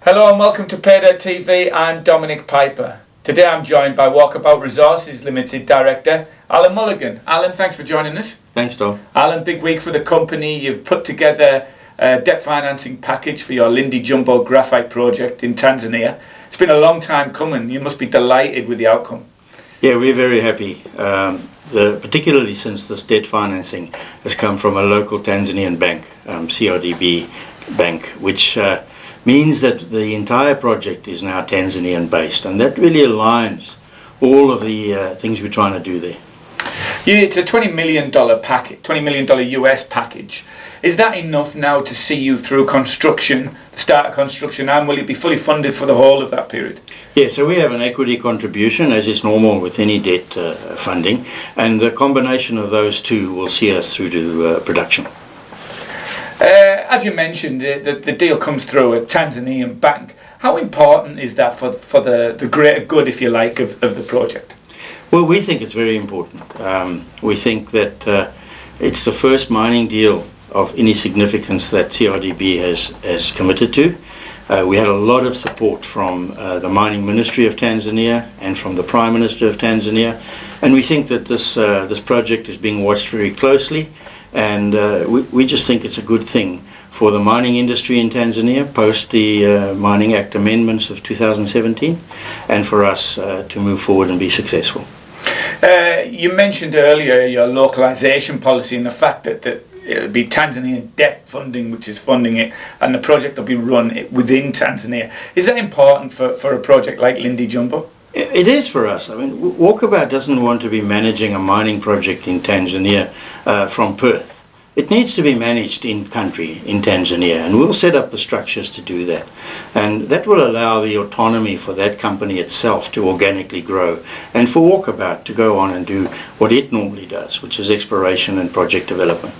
Hello and welcome to Paydirt TV. I'm Dominic Piper. Today I'm joined by Walkabout Resources Limited Director Alan Mulligan. Alan, thanks for joining us. Thanks, Dom. Alan, big week for the company. You've put together a debt financing package for your Lindy Jumbo graphite project in Tanzania. It's been a long time coming. You must be delighted with the outcome. Yeah, we're very happy, particularly since this debt financing has come from a local Tanzanian bank, CRDB Bank, which means that the entire project is now Tanzanian based, and that really aligns all of the things we're trying to do there. Yeah, it's a $20 million package, $20 million US package. Is that enough now to see you through construction, the start of construction, and will it be fully funded for the whole of that period? Yeah, so we have an equity contribution, as is normal with any debt funding, and the combination of those two will see us through to production. As you mentioned, the deal comes through a Tanzanian bank. How important is that for the greater good, if you like, of the project? Well, we think it's very important. We think that it's the first mining deal of any significance that CRDB has committed to. We had a lot of support from the Mining Ministry of Tanzania and from the Prime Minister of Tanzania, and we think that this project is being watched very closely, and we just think it's a good thing for the mining industry in Tanzania post the Mining Act amendments of 2017, and for us to move forward and be successful. You mentioned earlier your localization policy and the fact that it'll be Tanzanian debt funding which is funding it, and the project will be run within Tanzania. Is that important for a project like Lindy Jumbo? It is for us. I mean, Walkabout doesn't want to be managing a mining project in Tanzania from Perth. It needs to be managed in country, in Tanzania, and we'll set up the structures to do that. And that will allow the autonomy for that company itself to organically grow, and for Walkabout to go on and do what it normally does, which is exploration and project development.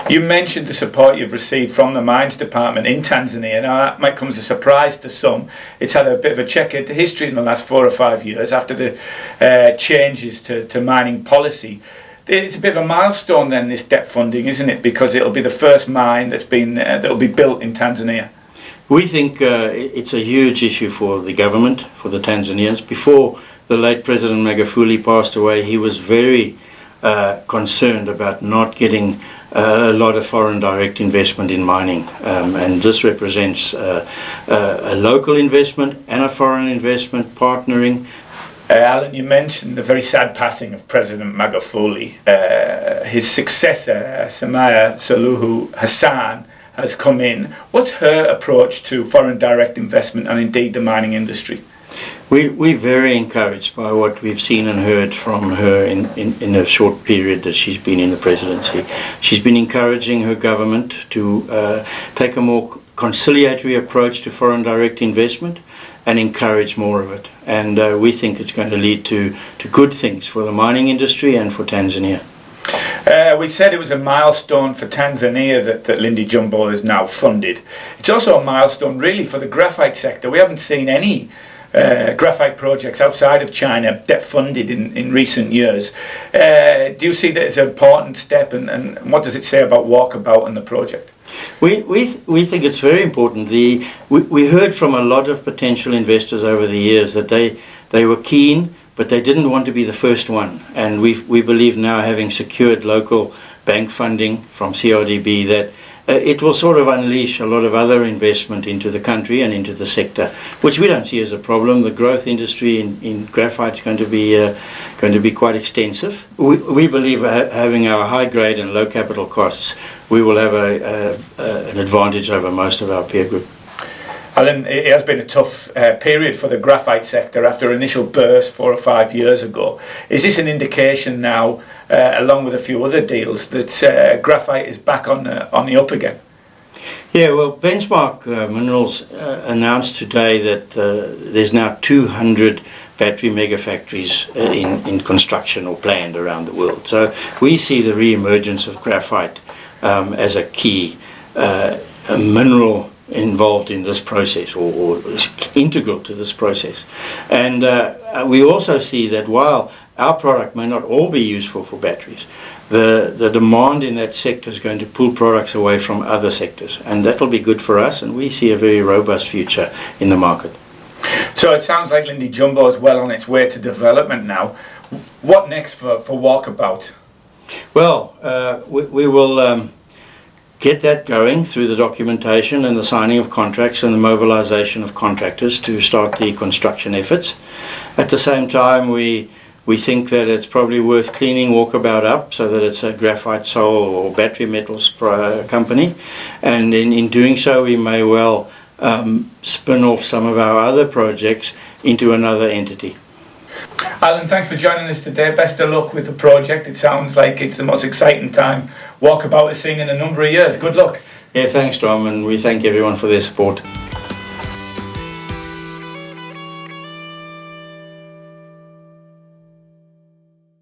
You mentioned the support you've received from the Mines Department in Tanzania. Now that might come as a surprise to some. It's had a bit of a checkered history in the last 4 or 5 years after the changes to mining policy. It's a bit of a milestone then, this debt funding, isn't it? Because it'll be the first mine that'll be built in Tanzania. We think it's a huge issue for the government, for the Tanzanians. Before the late President Magufuli passed away, he was very concerned about not getting a lot of foreign direct investment in mining, and this represents a local investment and a foreign investment partnering. Alan, you mentioned the very sad passing of President Magufuli. His successor, Samia Suluhu Hassan, has come in. What's her approach to foreign direct investment and indeed the mining industry? We're very encouraged by what we've seen and heard from her in a short period that she's been in the presidency. She's been encouraging her government to take a more conciliatory approach to foreign direct investment and encourage more of it. And we think it's going to lead to good things for the mining industry and for Tanzania. We said it was a milestone for Tanzania that Lindy Jumbo is now funded. It's also a milestone really for the graphite sector. We haven't seen any graphite projects outside of China debt funded in recent years. Do you see that as an important step, and what does it say about Walkabout and the project? We think it's very important. We heard from a lot of potential investors over the years that they were keen, but they didn't want to be the first one. And we believe now, having secured local bank funding from CRDB, that it will sort of unleash a lot of other investment into the country and into the sector, which we don't see as a problem. The growth industry in graphite is going to be quite extensive. We believe having our high grade and low capital costs, we will have an advantage over most of our peer group. Alan, it has been a tough period for the graphite sector after initial burst 4 or 5 years ago. Is this an indication now, along with a few other deals, that graphite is back on the up again? Yeah, well, Benchmark Minerals announced today that there's now 200 battery mega factories in construction or planned around the world. So we see the re-emergence of graphite as a key mineral involved in this process, or is integral to this process. And we also see that while our product may not all be useful for batteries. The demand in that sector is going to pull products away from other sectors, and that will be good for us, and we see a very robust future in the market. So it sounds like Lindy Jumbo is well on its way to development now. What next for Walkabout? Well, we will get that going through the documentation and the signing of contracts and the mobilization of contractors to start the construction efforts. At the same time, we think that it's probably worth cleaning Walkabout up so that it's a graphite sole or battery metals company, and in doing so we may well spin off some of our other projects into another entity. Alan, thanks for joining us today. Best of luck with the project. It sounds like it's the most exciting time Walkabout has seen in a number of years. Good luck. Yeah, thanks Tom, and we thank everyone for their support.